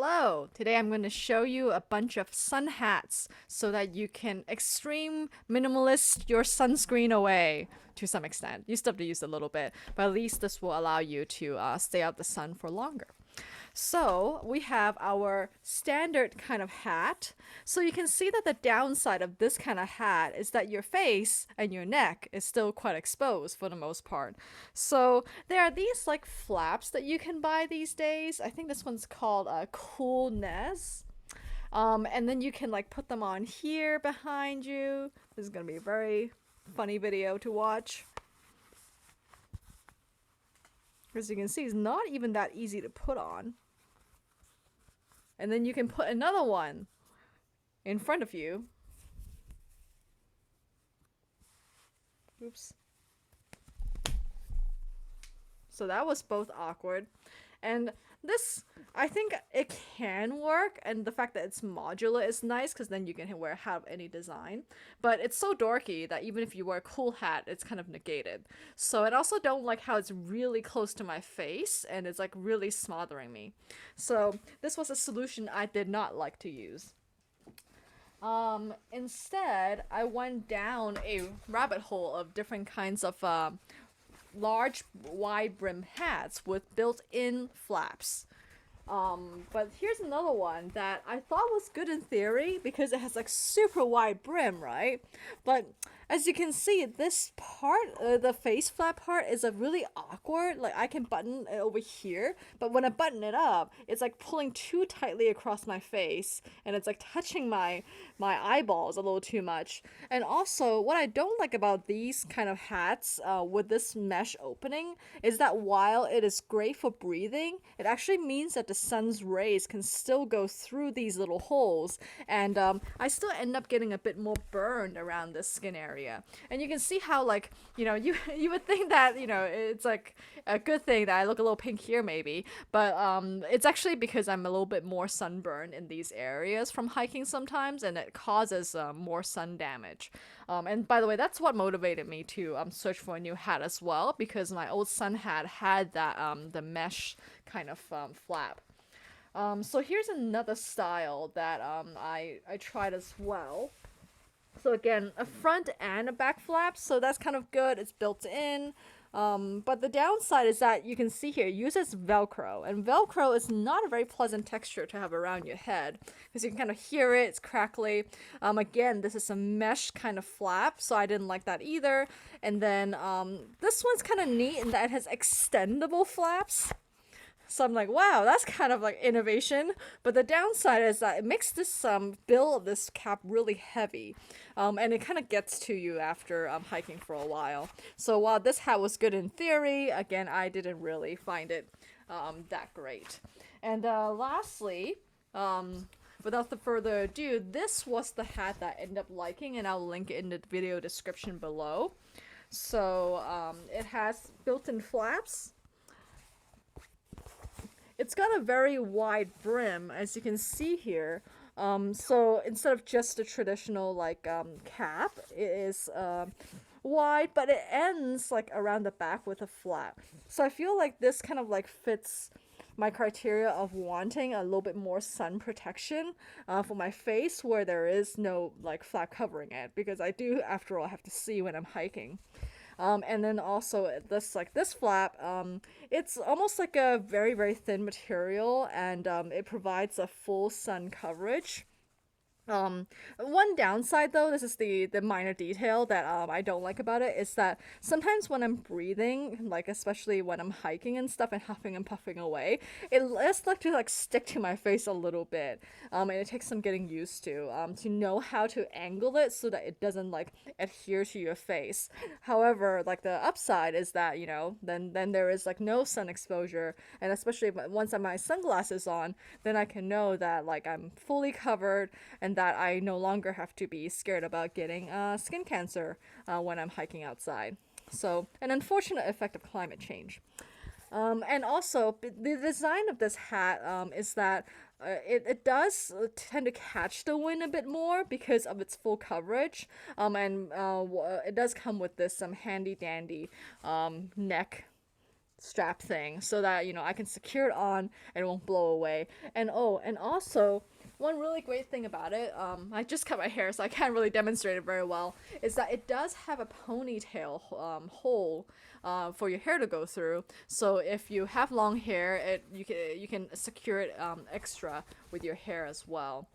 Hello! Today I'm going to show you a bunch of sun hats so that you can extreme minimalist your sunscreen away to some extent. You still have to use a little bit, but at least this will allow you to stay out the sun for longer. So we have our standard kind of hat. So you can see that the downside of this kind of hat is that your face and your neck is still quite exposed for the most part. So there are these like flaps that you can buy these days. I think this one's called Coolness. And then you can like put them on here behind you. This is gonna be a very funny video to watch. As you can see, it's not even that easy to put on. And then you can put another one in front of you. Oops. So that was both awkward. And this, I think it can work, and the fact that it's modular is nice because then you can wear a hat of any design. But it's so dorky that even if you wear a cool hat, it's kind of negated. So I also don't like how it's really close to my face and it's like really smothering me. So this was a solution I did not like to use. Instead, I went down a rabbit hole of different kinds of large wide brim hats with built-in flaps. But here's another one that I thought was good in theory because it has like super wide brim, right? But as you can see, this part, the face flap part, is a really awkward. Like I can button it over here, but when I button it up, it's like pulling too tightly across my face, and it's like touching my eyeballs a little too much. And also, what I don't like about these kind of hats with this mesh opening is that while it is great for breathing, it actually means that the sun's rays can still go through these little holes, and I still end up getting a bit more burned around this skin area. And you can see how, like, you know, you would think that, you know, it's like a good thing that I look a little pink here maybe, but it's actually because I'm a little bit more sunburned in these areas from hiking sometimes, and it causes more sun damage. And by the way, that's what motivated me to search for a new hat as well, because my old sun hat had that the mesh kind of flap. So here's another style that I tried as well. So again, a front and a back flap, so that's kind of good. It's built in. But the downside is that you can see here, it uses Velcro. And Velcro is not a very pleasant texture to have around your head because you can kind of hear it, it's crackly. Again, this is a mesh kind of flap, so I didn't like that either. And then this one's kind of neat in that it has extendable flaps. So I'm like, wow, that's kind of like innovation. But the downside is that it makes this bill of this cap really heavy. And it kind of gets to you after hiking for a while. So while this hat was good in theory, again, I didn't really find it that great. And lastly, without the further ado, this was the hat that I ended up liking, and I'll link it in the video description below. So it has built-in flaps. It's got a very wide brim, as you can see here. So instead of just a traditional like cap, it is wide, but it ends like around the back with a flap. So I feel like this kind of like fits my criteria of wanting a little bit more sun protection for my face, where there is no like flap covering it, because I do, after all, have to see when I'm hiking. And then also this flap, it's almost like a very, very thin material, and it provides a full sun coverage. One downside though, this is the minor detail that I don't like about it, is that sometimes when I'm breathing, like especially when I'm hiking and stuff and huffing and puffing away, it does like to like stick to my face a little bit, and it takes some getting used to know how to angle it so that it doesn't like adhere to your face. However, like the upside is that, you know, then there is like no sun exposure, and especially once I have my sunglasses on, then I can know that like I'm fully covered and that I no longer have to be scared about getting skin cancer when I'm hiking outside. So, an unfortunate effect of climate change. And also, the design of this hat is that it does tend to catch the wind a bit more because of its full coverage. And it does come with this handy dandy neck strap thing so that I can secure it on and it won't blow away. And and also one really great thing about it, I just cut my hair so I can't really demonstrate it very well, is that it does have a ponytail hole for your hair to go through. So if you have long hair, you can secure it extra with your hair as well.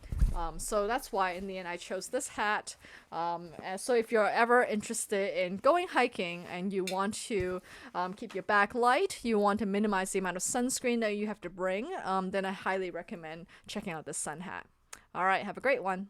So that's why in the end I chose this hat. And so if you're ever interested in going hiking and you want to keep your back light, you want to minimize the amount of sunscreen that you have to bring, then I highly recommend checking out this sun hat. All right, have a great one.